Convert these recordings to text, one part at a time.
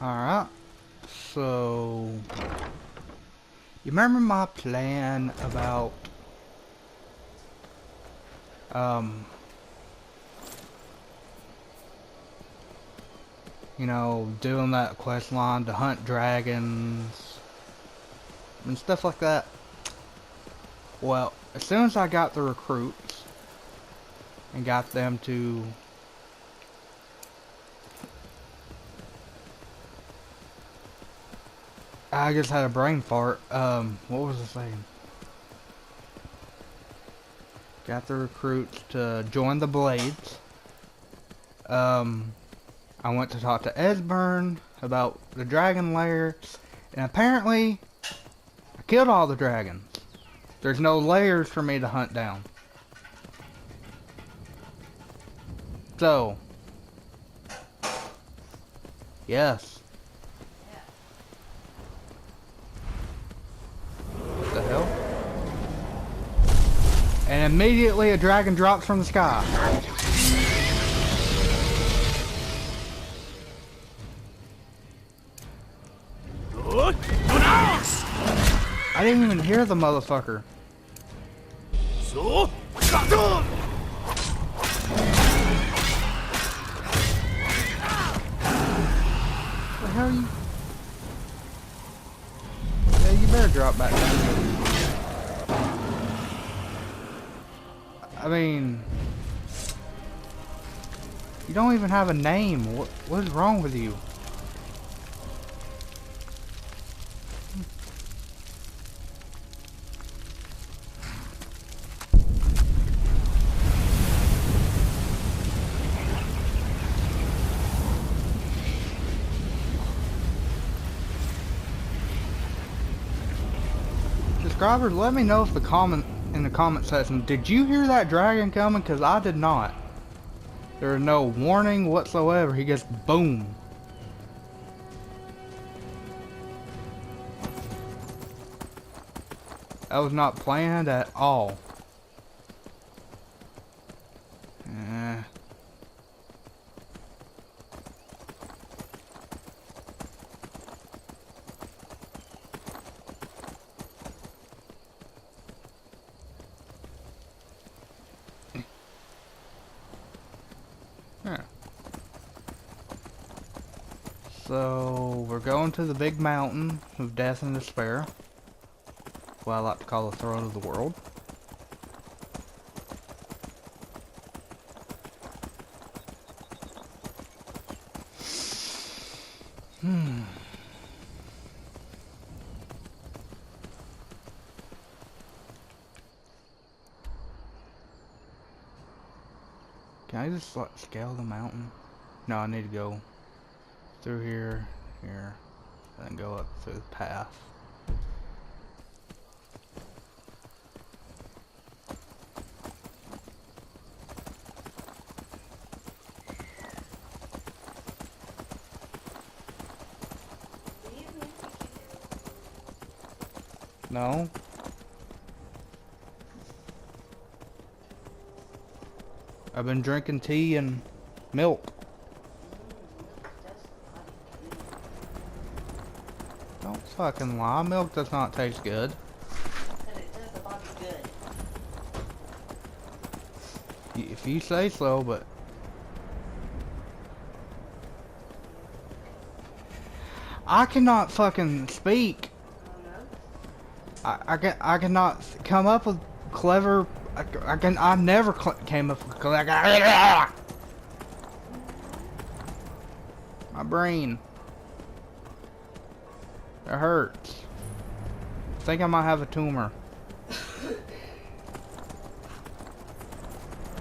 Alright, so you remember my plan about um doing that quest line to hunt dragons and stuff like that? Well, as soon as I got the recruits and got them to I just had a brain fart. What was I saying? Got the recruits to join the Blades. I went to talk to Esbern about the dragon lair, and apparently I killed all the dragons. There's no layers for me to hunt down. So, yes. What the hell? And immediately a dragon drops from the sky. I didn't even hear the motherfucker. What the hell are you? Yeah, you better drop back down. I mean, you don't even have a name. What is wrong with you? Subscribers, let me know if in the comment section, did you hear that dragon coming? Because I did not. There was no warning whatsoever. He just boom. That was not planned at all. Yeah. So we're going to the big mountain of death and despair. What I like to call the throne of the world. Can I just like scale the mountain? No, I need to go through here, and then go up through the path. No. I've been drinking tea and milk. Don't fucking lie. Milk does not taste good. And it does the body good. If you say so, but I cannot fucking speak. I cannot come up with clever. I never came up with clever. My brain. It hurts. I think I might have a tumor.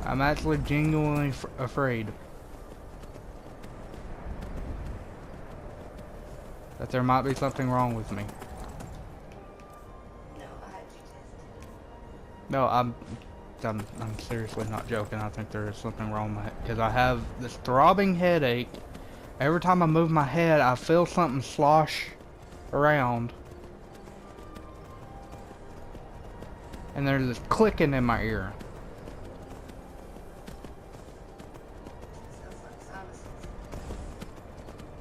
I'm actually genuinely afraid that there might be something wrong with me. No, I had you tested. No, I'm seriously not joking. I think there is something wrong with it because I have this throbbing headache. Every time I move my head, I feel something slosh around, and there's this clicking in my ear. Sounds like sinuses.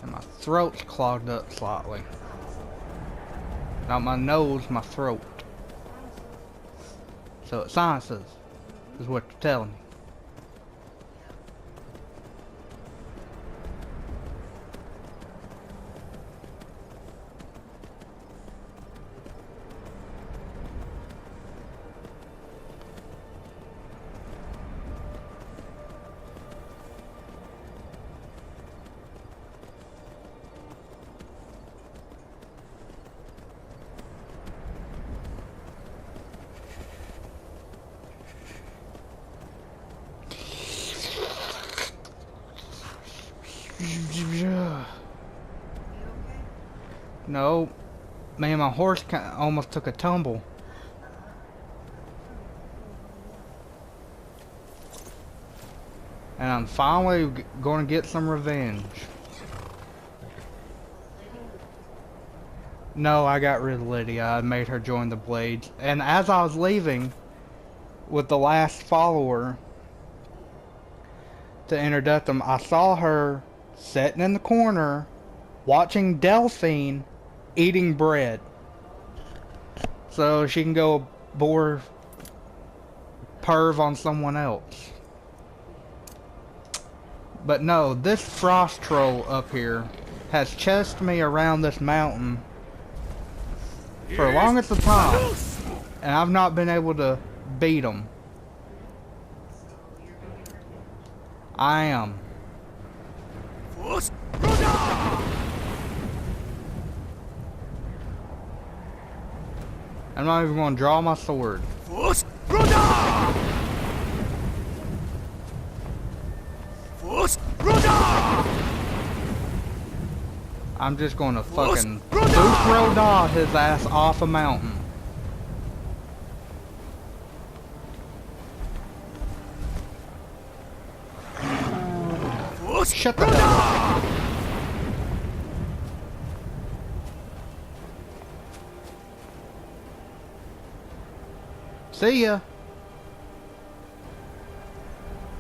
Am My throat's clogged up slightly. Not my nose, my throat. So it's sinuses, is what you're telling me. No, man, my horse almost took a tumble. And I'm finally going to get some revenge. No, I got rid of Lydia. I made her join the Blades. And as I was leaving with the last follower to introduce them, I saw her sitting in the corner watching Delphine eating bread. So she can go bore perv on someone else. But no, this frost troll up here has chased me around this mountain for the longest of time, and I've not been able to beat him. I am. I'm not even going to draw my sword. I'm just going to fucking throw his ass off a mountain. Shut the hell up. See ya.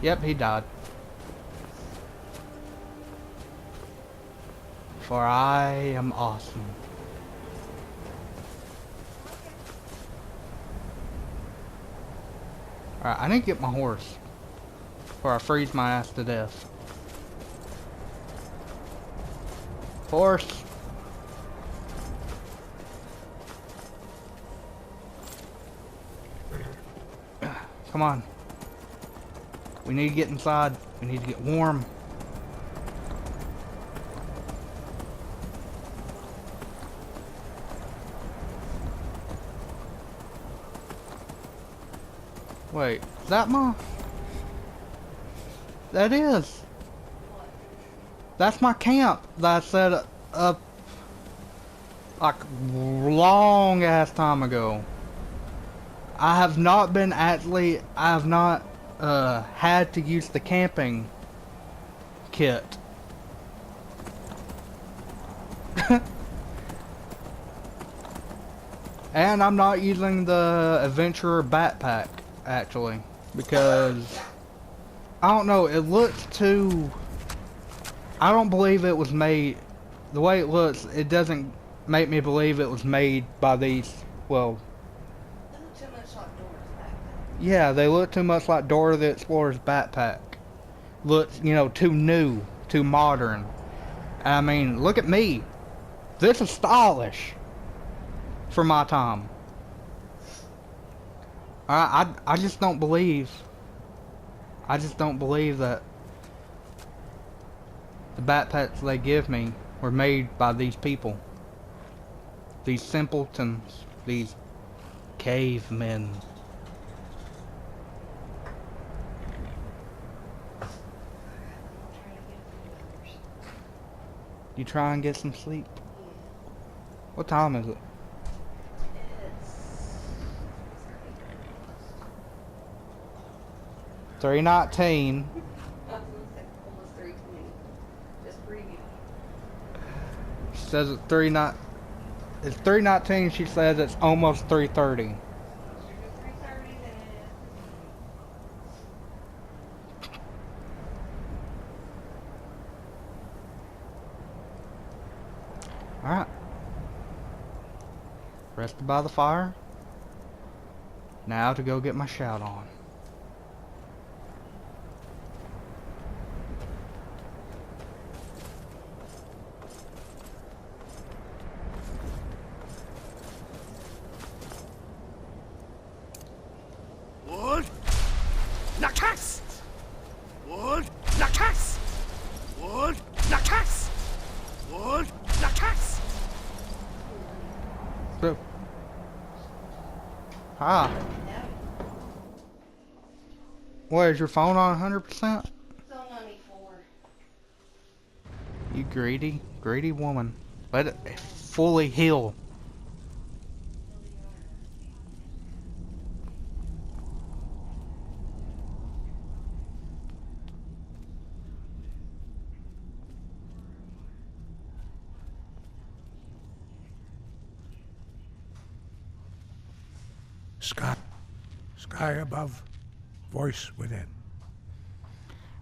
Yep, he died. For I am awesome. Alright, I need to get my horse before I freeze my ass to death. Horse. Come on. We need to get inside. We need to get warm. Wait, is that my... That is. That's my camp that I set up like long ass time ago. I have not been actually, I have not had to use the camping kit. And I'm not using the adventurer backpack actually, because I don't know, it looks too, I don't believe it was made, the way it looks, it doesn't make me believe it was made by these, well, They look too much like Dora's backpack. yeah, they look too much like Dora the Explorer's backpack. Looks, you know, too new, too modern. I mean, look at me. This is stylish for my time. I just don't believe, I just don't believe that the backpacks they give me were made by these people. These simpletons, these cavemen. You try and get some sleep. What time is it? It's 3:19. I was gonna say almost 3:20. Just breathing. She says it's 3:19. It's 3:19. She says it's almost 3:30. 3:30 then. Alright. Rested by the fire. Now to go get my shout on. Wood! Nakas! Wood! Nakas! Wood! Nakas! Wood! Nakas! So. Ah. What, is your phone on 100%? It's on 94. You greedy, greedy woman. Let it fully heal. Sky. Sky above. Voice within.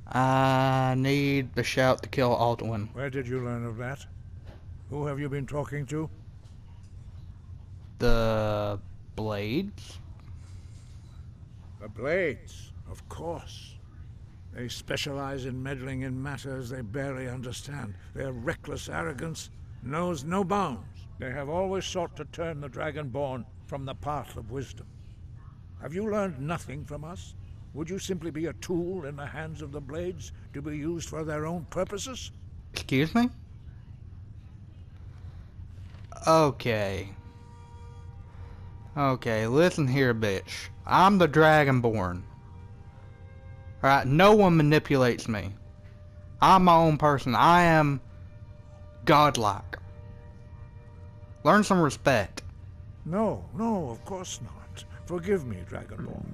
I need the shout to kill Alduin. Where did you learn of that? Who have you been talking to? The blades? The Blades, of course. They specialize in meddling in matters they barely understand. Their reckless arrogance knows no bounds. They have always sought to turn the Dragonborn from the path of wisdom. Have you learned nothing from us? Would you simply be a tool in the hands of the Blades to be used for their own purposes? Excuse me? Okay. Okay, listen here, bitch. I'm the Dragonborn. Alright, no one manipulates me. I'm my own person. I am godlike. Learn some respect. No, of course not. Forgive me, Dragonborn.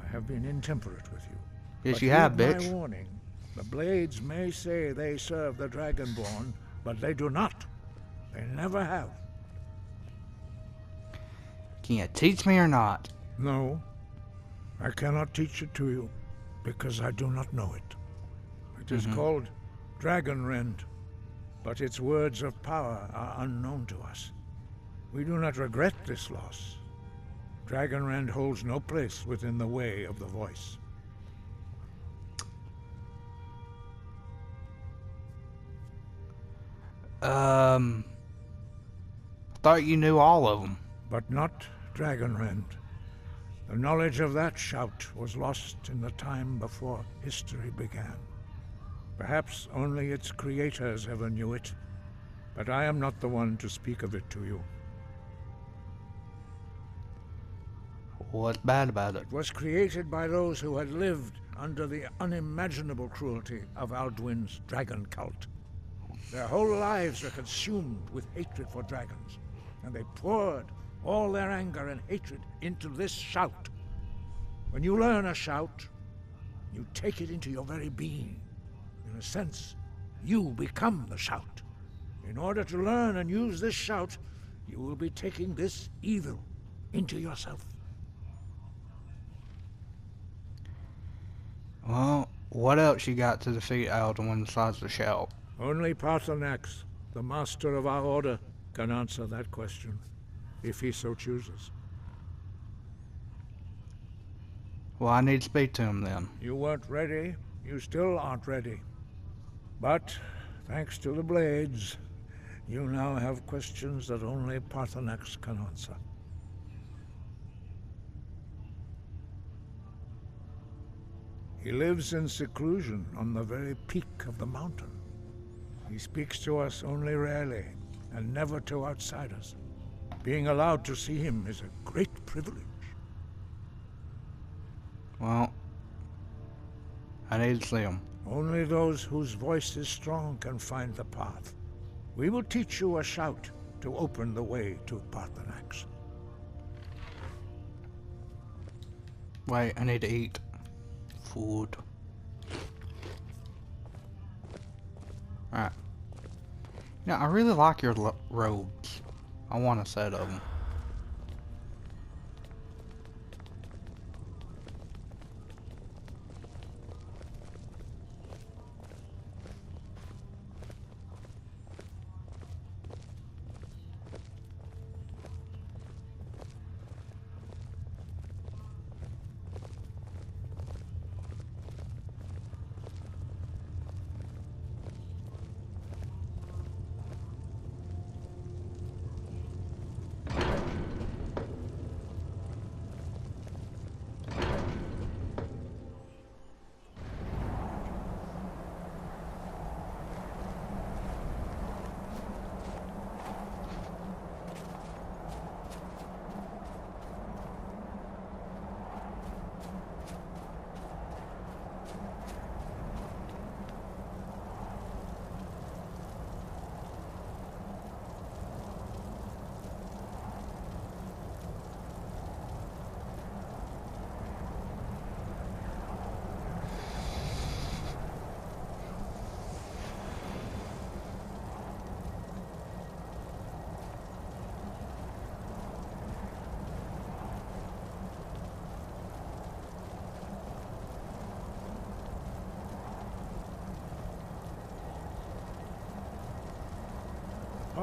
I have been intemperate with you. Yes, But you have, heed bitch. my warning. The Blades may say they serve the Dragonborn, but they do not. They never have. Can you teach me or not? No, I cannot teach it to you, because I do not know it. It is called Dragonrend, but its words of power are unknown to us. We do not regret this loss. Dragonrend holds no place within the way of the voice. Thought you knew all of them. But not Dragonrend. The knowledge of that shout was lost in the time before history began. Perhaps only its creators ever knew it, but I am not the one to speak of it to you. What's bad about it? It was created by those who had lived under the unimaginable cruelty of Alduin's dragon cult. Their whole lives were consumed with hatred for dragons, and they poured all their anger and hatred into this shout. When you learn a shout, you take it into your very being. In a sense, you become the shout. In order to learn and use this shout, you will be taking this evil into yourself. Well, what else you got to defeat Alduin besides the shout? Only Paarthurnax, the master of our order, can answer that question, if he so chooses. Well, I need to speak to him then. You weren't ready, you still aren't ready. But, thanks to the Blades, you now have questions that only Paarthurnax can answer. He lives in seclusion on the very peak of the mountain. He speaks to us only rarely, and never to outsiders. Being allowed to see him is a great privilege. Well, I need to see him. Only those whose voice is strong can find the path. We will teach you a shout to open the way to Paarthurnax. Wait, I need to eat. Food. Alright. Now, I really like your robes. I want a set of them.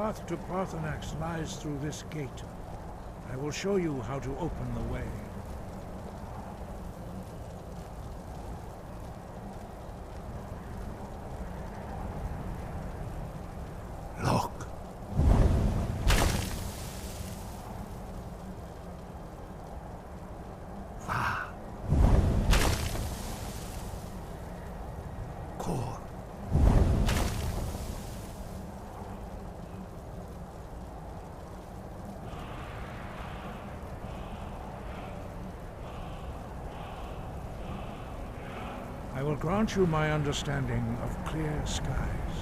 path to Parthenax lies through this gate. I will show you how to open the way. Look. Core. I will grant you my understanding of clear skies.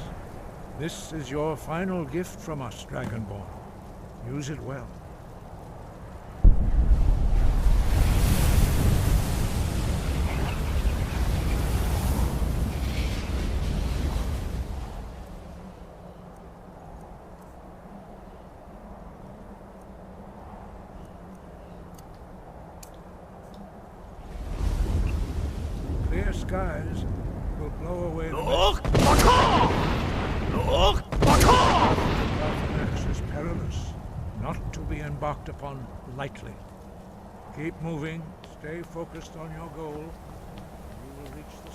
This is your final gift from us, Dragonborn. Use it well. Clear skies will blow away the mist. Parthenax is perilous, not to be embarked upon lightly. Keep moving, stay focused on your goal. You will reach the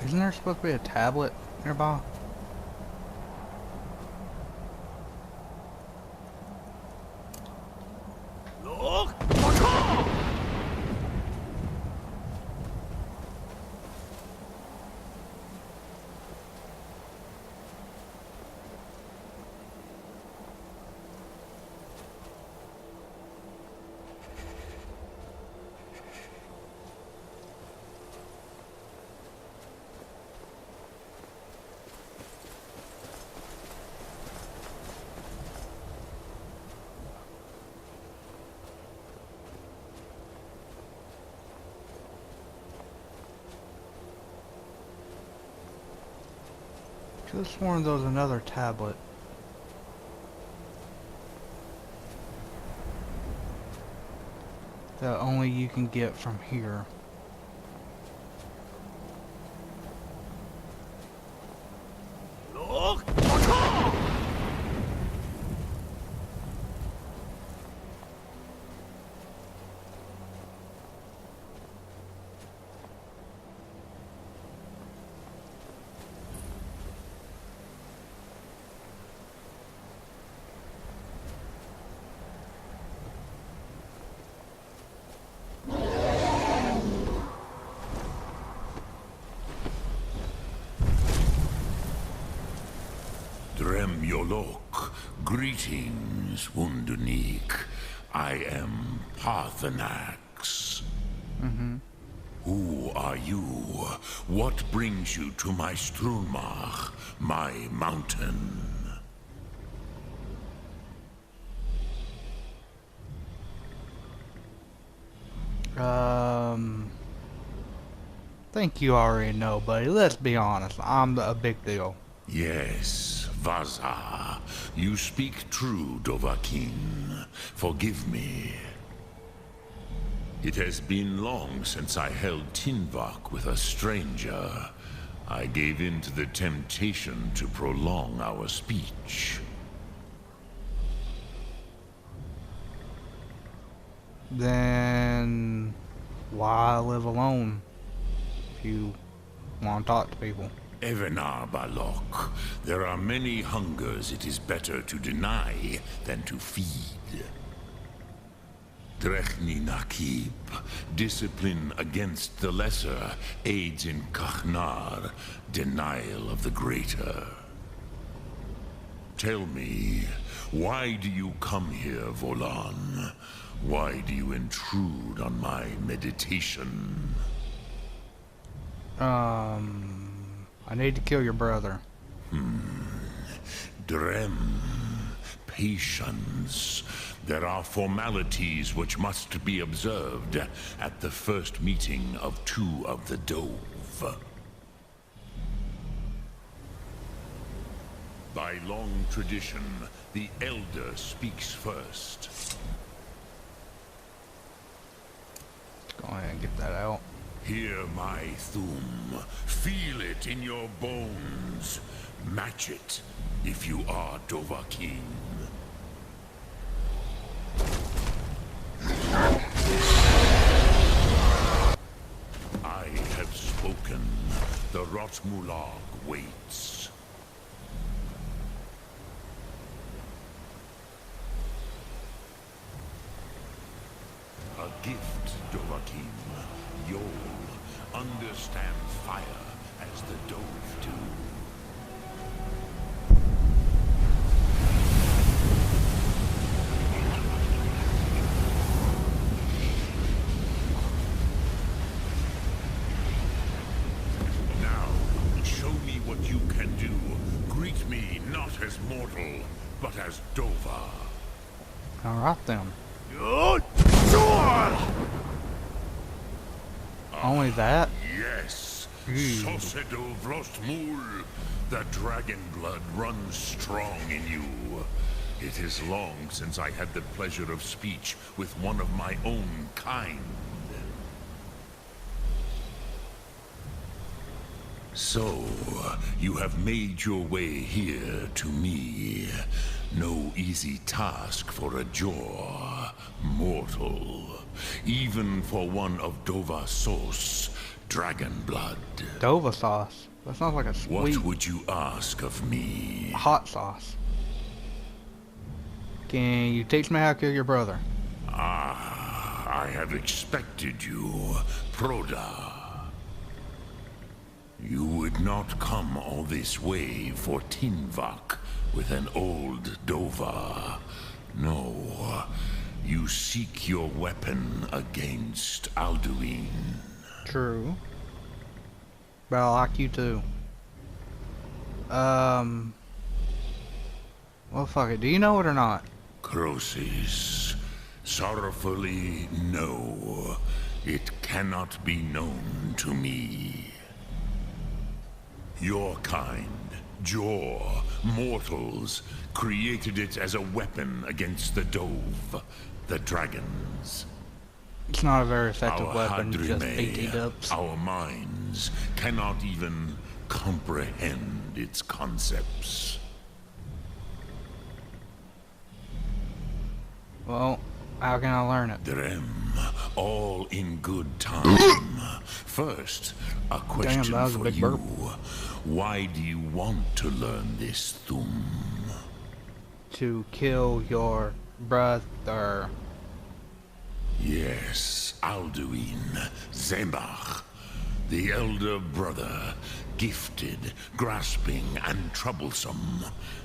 Isn't there supposed to be a tablet nearby? Could have sworn there was another tablet. That only you can get from here. Drem Yolok, greetings, Wundernik. I am Parthenax. Who are you? What brings you to my Strunmach, my mountain? Think you already know, buddy. Let's be honest. I'm a big deal. Yes, Vaza. You speak true, Dovahkiin. Forgive me. It has been long since I held Tinvak with a stranger. I gave in to the temptation to prolong our speech. Then why live alone if you want to talk to people? Evenar Balok, there are many hungers it is better to deny than to feed. Drechni Nakib, discipline against the lesser, aids in Kachnar, denial of the greater. Tell me, why do you come here, Volan? Why do you intrude on my meditation? I need to kill your brother. Drem, patience. There are formalities which must be observed at the first meeting of two of the Dove. By long tradition, the Elder speaks first. Go ahead and get that out. Hear my Thum. Feel it in your bones. Match it if you are Dovahkiin. I have spoken. The Rotmulag waits. A gift, Dovahkiin. You'll understand fire as the Dove do. Now, show me what you can do. Greet me not as mortal, but as Dova. Alright then. Only that? Yes. Sosedo Vrostmul. The dragon blood runs strong in you. It is long since I had the pleasure of speech with one of my own kind. So, you have made your way here to me. No easy task for a Jor, mortal. Even for one of Dova sauce, dragon blood. Dova sauce. That sounds like a sweet What would you ask of me? hot sauce. Can you teach me how to kill your brother? Ah, I have expected you, Proda. You would not come all this way for Tinvak with an old Dova. No, you seek your weapon against Alduin. True. But I like you too. Well, fuck it. Do you know it or not? Crosis, sorrowfully, no. It cannot be known to me. Your kind, Jor, mortals, created it as a weapon against the Dove, the dragons. It's not a very effective Our weapon, just Hadrime, BT dubs. our minds, cannot even comprehend its concepts. Well, how can I learn it? Drem, all in good time. First, a question that was a for big you. burp. Why do you want to learn this Thum? To kill your brother. Yes, Alduin, Zembach. The elder brother, gifted, grasping, and troublesome,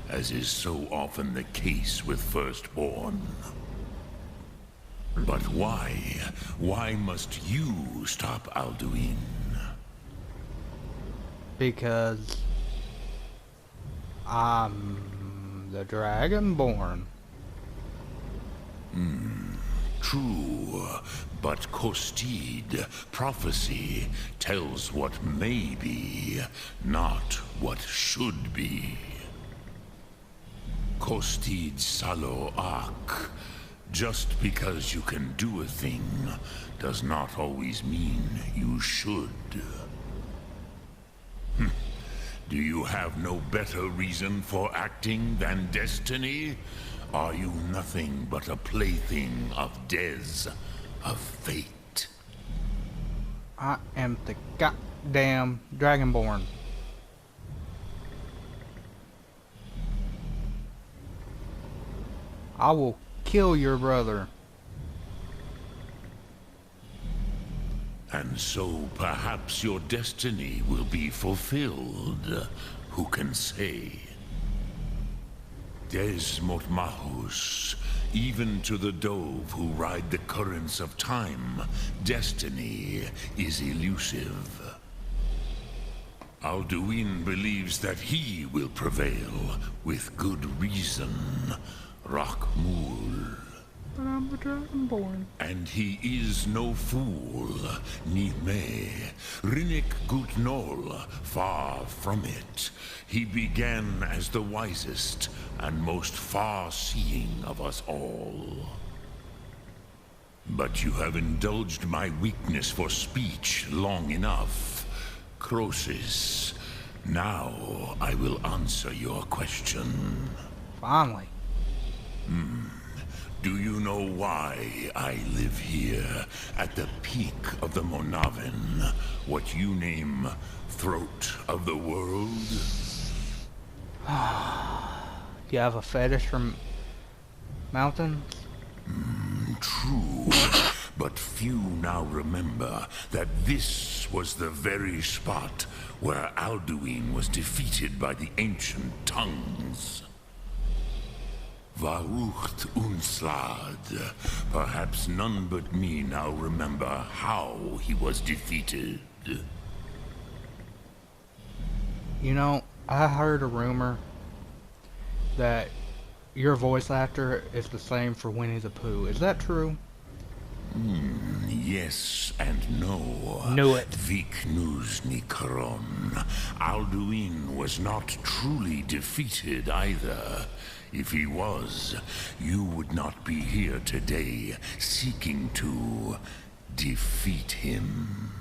as is so often the case with firstborn. But why? Why must you stop Alduin? Because I'm the Dragonborn. True, but Kostid, prophecy, tells what may be, not what should be. Kostid Salo Ak. Just because you can do a thing does not always mean you should. Do you have no better reason for acting than destiny? Are you nothing but a plaything of Des, of fate? I am the goddamn Dragonborn. I will kill your brother. And so perhaps your destiny will be fulfilled. Who can say? Des Motmahus, even to the dove who ride the currents of time, destiny is elusive. Alduin believes that he will prevail, with good reason. Rockmul. But I'm the Dragonborn. And he is no fool, ni me. Rinnik Gutnol, far from it. He began as the wisest and most far-seeing of us all. But you have indulged my weakness for speech long enough. Croesus, now I will answer your question. Finally. Do you know why I live here, at the peak of the Monavin, what you name Throat of the World? You have a fetish for mountains? True, but few now remember that this was the very spot where Alduin was defeated by the ancient tongues. Varucht Unslad. Perhaps none but me now remember how he was defeated. You know, I heard a rumor that your voice actor is the same for Winnie the Pooh. Is that true? Yes and no. Knew it. Vik Nuzny Karon. Alduin was not truly defeated either. If he was, you would not be here today seeking to defeat him.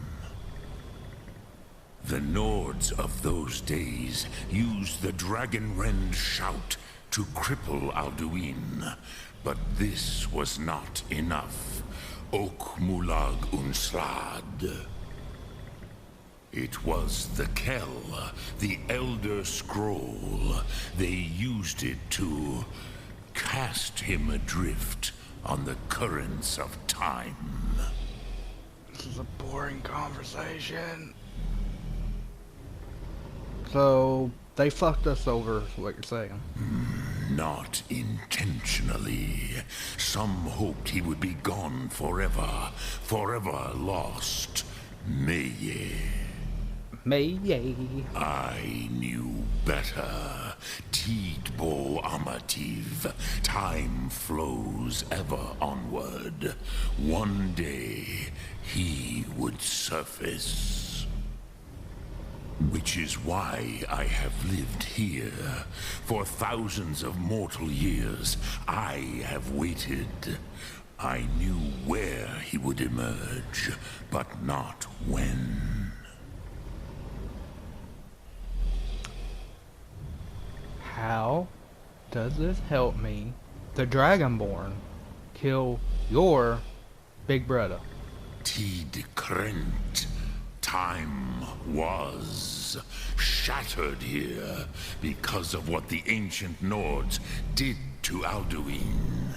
The Nords of those days used the Dragonrend shout to cripple Alduin, but this was not enough. Ok Mulag Unslad. It was the Kell, the Elder Scroll. They used it to cast him adrift on the currents of time. This is a boring conversation. So, they fucked us over, is what you're saying. Not intentionally. Some hoped he would be gone forever, forever lost. Meye. I knew better. Tidbo Amativ. Time flows ever onward. One day, he would surface. Which is why I have lived here. For thousands of mortal years, I have waited. I knew where he would emerge, but not when. How does this help me, the Dragonborn, kill your big brother? Tid Krent. Time was shattered here because of what the ancient Nords did to Alduin.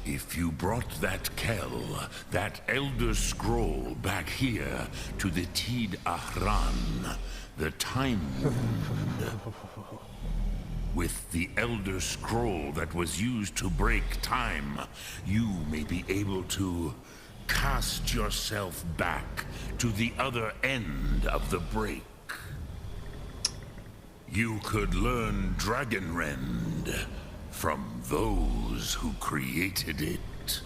If you brought that Kell, that Elder Scroll back here to the Tid Ahran, the Time Wound, with the Elder Scroll that was used to break time, you may be able to cast yourself back to the other end of the break. You could learn Dragonrend from those who created it.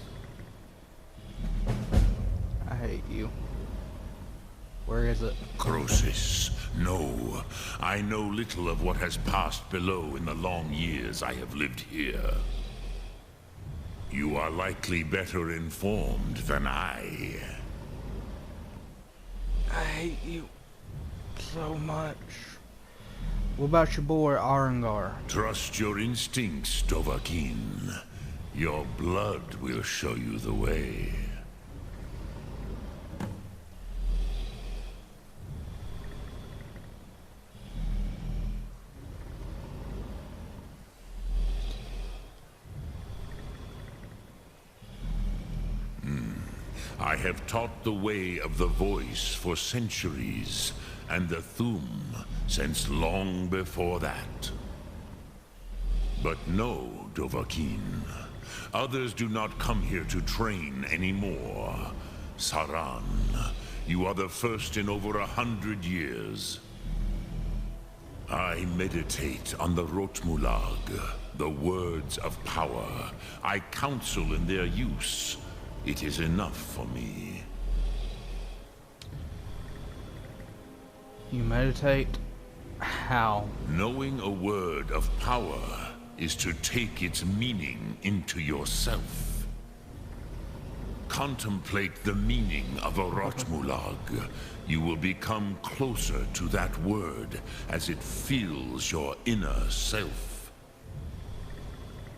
I hate you. Where is it? Croesus, no. I know little of what has passed below in the long years I have lived here. You are likely better informed than I. I hate you so much. What about your boy Arangar? Trust your instincts, Dovahkiin. Your blood will show you the way. I have taught the way of the voice for centuries, and the Thum since long before that. But no, Dovahkiin. Others do not come here to train anymore. Saran, you are the first in over 100 years. I meditate on the Rotmulag, the words of power. I counsel in their use. It is enough for me. You meditate? How? Knowing a word of power is to take its meaning into yourself. Contemplate the meaning of a Rotmulag. You will become closer to that word as it fills your inner self.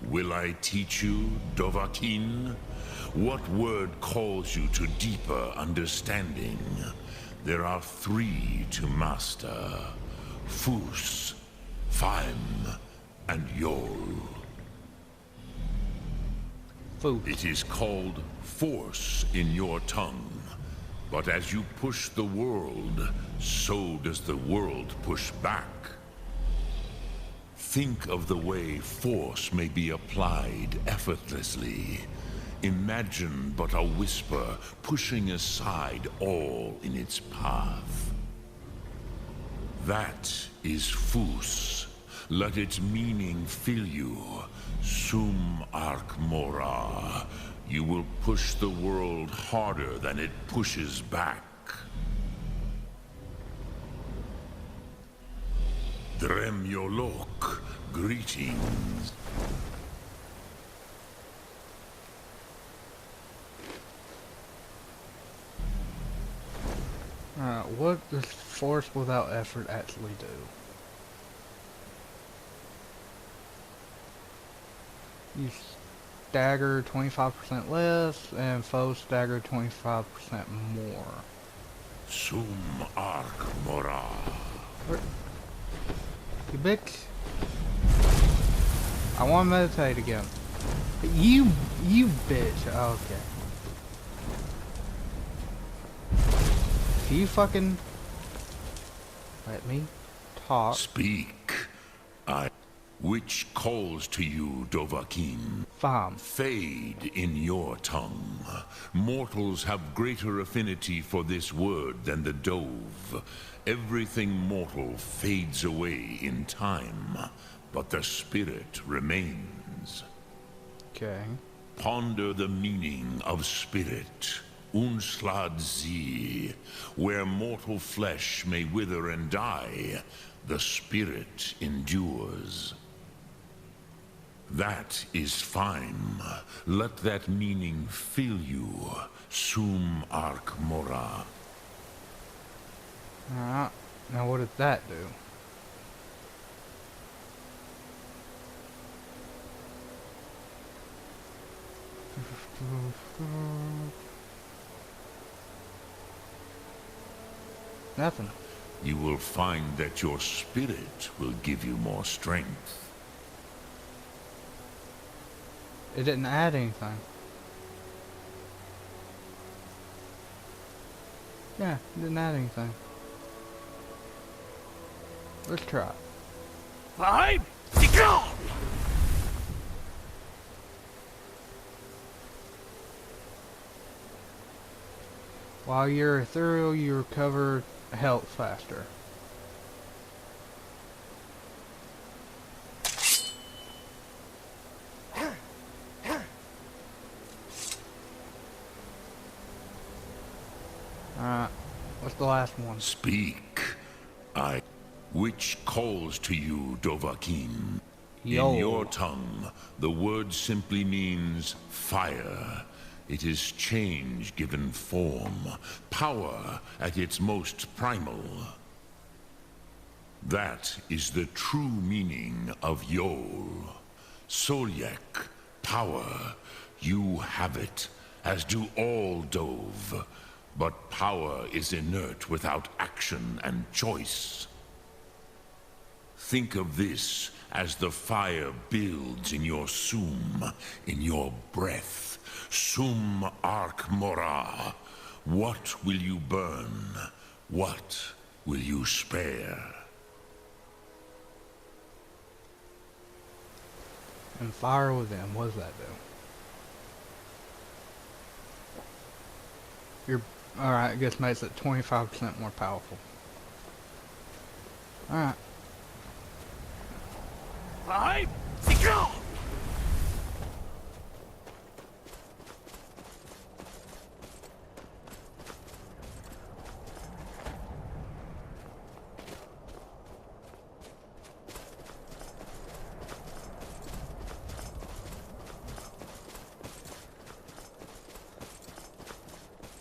Will I teach you, Dovahkiin? What word calls you to deeper understanding? There are 3 to master. Fus, Faim, and Yol. It is called force in your tongue. But as you push the world, so does the world push back. Think of the way force may be applied effortlessly. Imagine but a whisper pushing aside all in its path. That is Fus. Let its meaning fill you. Sum Ark Mora. You will push the world harder than it pushes back. Drem Yolok. Greetings. What does force without effort actually do? You stagger 25% less, and foes stagger 25% more. Sum Ark Mora. You bitch. I want to meditate again. You bitch. Okay. You fucking let me talk. Speak. Which calls to you, Dovahkiin? Fine. Fade in your tongue. Mortals have greater affinity for this word than the Dove. Everything mortal fades away in time, but the spirit remains. Okay. Ponder the meaning of spirit. Unslad Zi. Where mortal flesh may wither and die, the spirit endures. That is fine. Let that meaning fill you. Sum Ark Mora. Alright. Now what did that do? Nothing. You will find that your spirit will give you more strength. It didn't add anything. Yeah, didn't add anything. Let's try it. 5, 6, go! While you're ethereal, you recover health faster. Alright, what's the last one? Speak. Which calls to you, Dovahkiin? Yo. In your tongue, the word simply means fire. It is change given form, power at its most primal. That is the true meaning of Yol. Solyek, power. You have it, as do all Dove. But power is inert without action and choice. Think of this as the fire builds in your sum, in your breath. Sum Ark Mora. What will you burn? What will you spare? And fire within, what does that do? You're alright, I guess makes it 25% more powerful. Alright. 5, 6, go!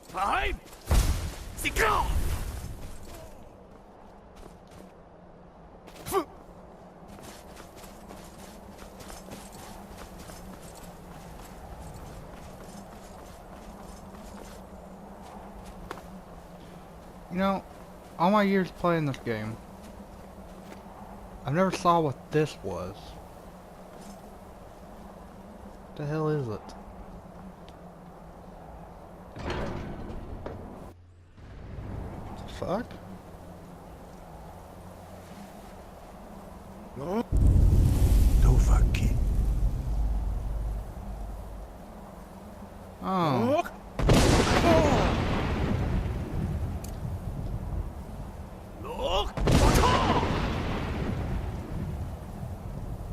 Five, six, go! You know, all my years playing this game, I've never saw what this was. What the hell is it? What the fuck? No. Dovahkiin. Oh. Look!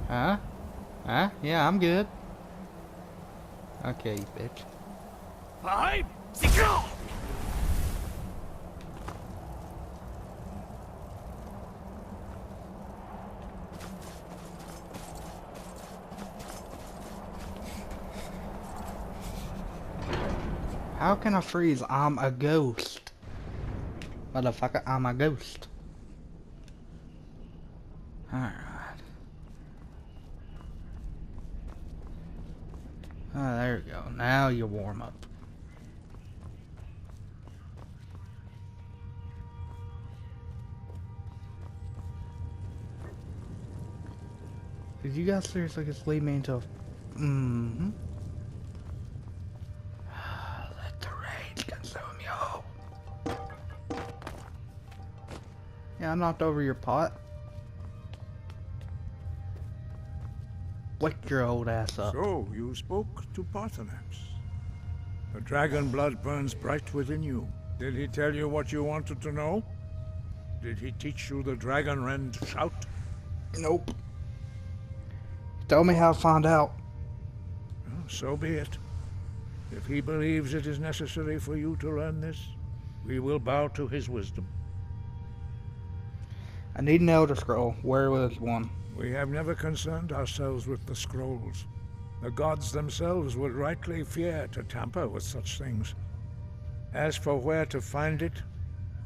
Huh? Huh? Yeah, I'm good. Okay, you bitch. 5, 6, go! How can I freeze? I'm a ghost. Motherfucker, I'm a ghost. Alright. Oh, there you go. Now you warm up. Did you guys seriously just leave me into a... Mm-hmm. Let the rage consume you. Yeah, I knocked over your pot. Wake your old ass up. So, you spoke to Paarthurnax. The dragon blood burns bright within you. Did he tell you what you wanted to know? Did he teach you the dragon rend shout? Nope. Tell me how to find out. Well, so be it. If he believes it is necessary for you to learn this, we will bow to his wisdom. I need an Elder Scroll. Where was one? We have never concerned ourselves with the scrolls. The gods themselves would rightly fear to tamper with such things. As for where to find it,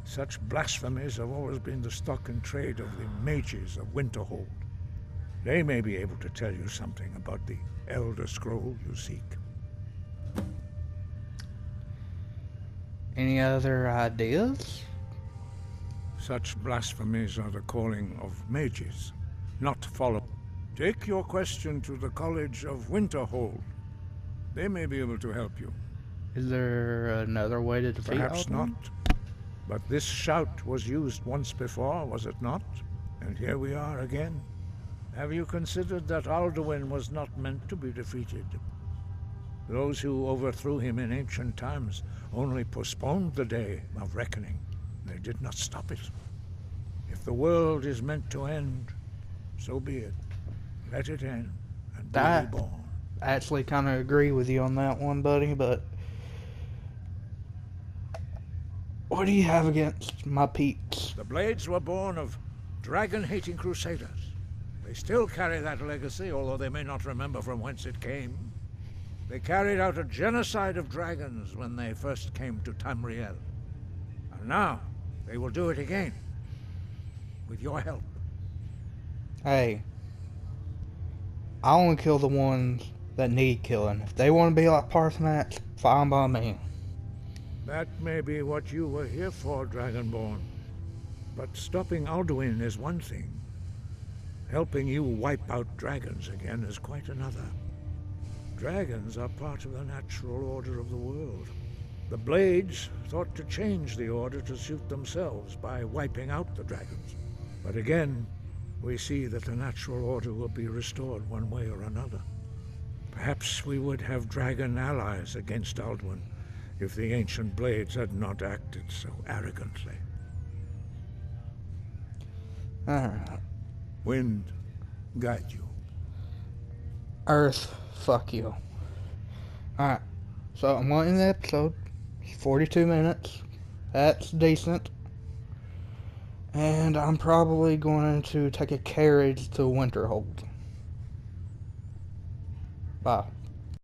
such blasphemies have always been the stock and trade of the mages of Winterhold. They may be able to tell you something about the Elder Scroll you seek. Any other ideas? Such blasphemies are the calling of mages, not follow. Take your question to the College of Winterhold. They may be able to help you. Is there another way to defeat Perhaps Alduin? not. But this shout was used once before, was it not? And here we are again. Have you considered that Alduin was not meant to be defeated? Those who overthrew him in ancient times only postponed the day of reckoning. They did not stop it. If the world is meant to end, so be it. Let it end and be reborn. I actually kind of agree with you on that one, buddy, but what do you have against my peeps? The Blades were born of dragon-hating crusaders. They still carry that legacy, although they may not remember from whence it came. They carried out a genocide of dragons when they first came to Tamriel. And now, they will do it again. With your help. Hey, I only kill the ones that need killing. If they want to be like Parsonix, fine by me. That may be what you were here for, Dragonborn. But stopping Alduin is one thing. Helping you wipe out dragons again is quite another. Dragons are part of the natural order of the world. The Blades thought to change the order to suit themselves by wiping out the dragons. But again, we see that the natural order will be restored one way or another. Perhaps we would have dragon allies against Alduin if the ancient Blades had not acted so arrogantly. Alright. Wind, guide you. Earth, fuck you. Alright, so I'm wanting the episode. It's 42 minutes. That's decent. And I'm probably going to take a carriage to Winterhold. Bye.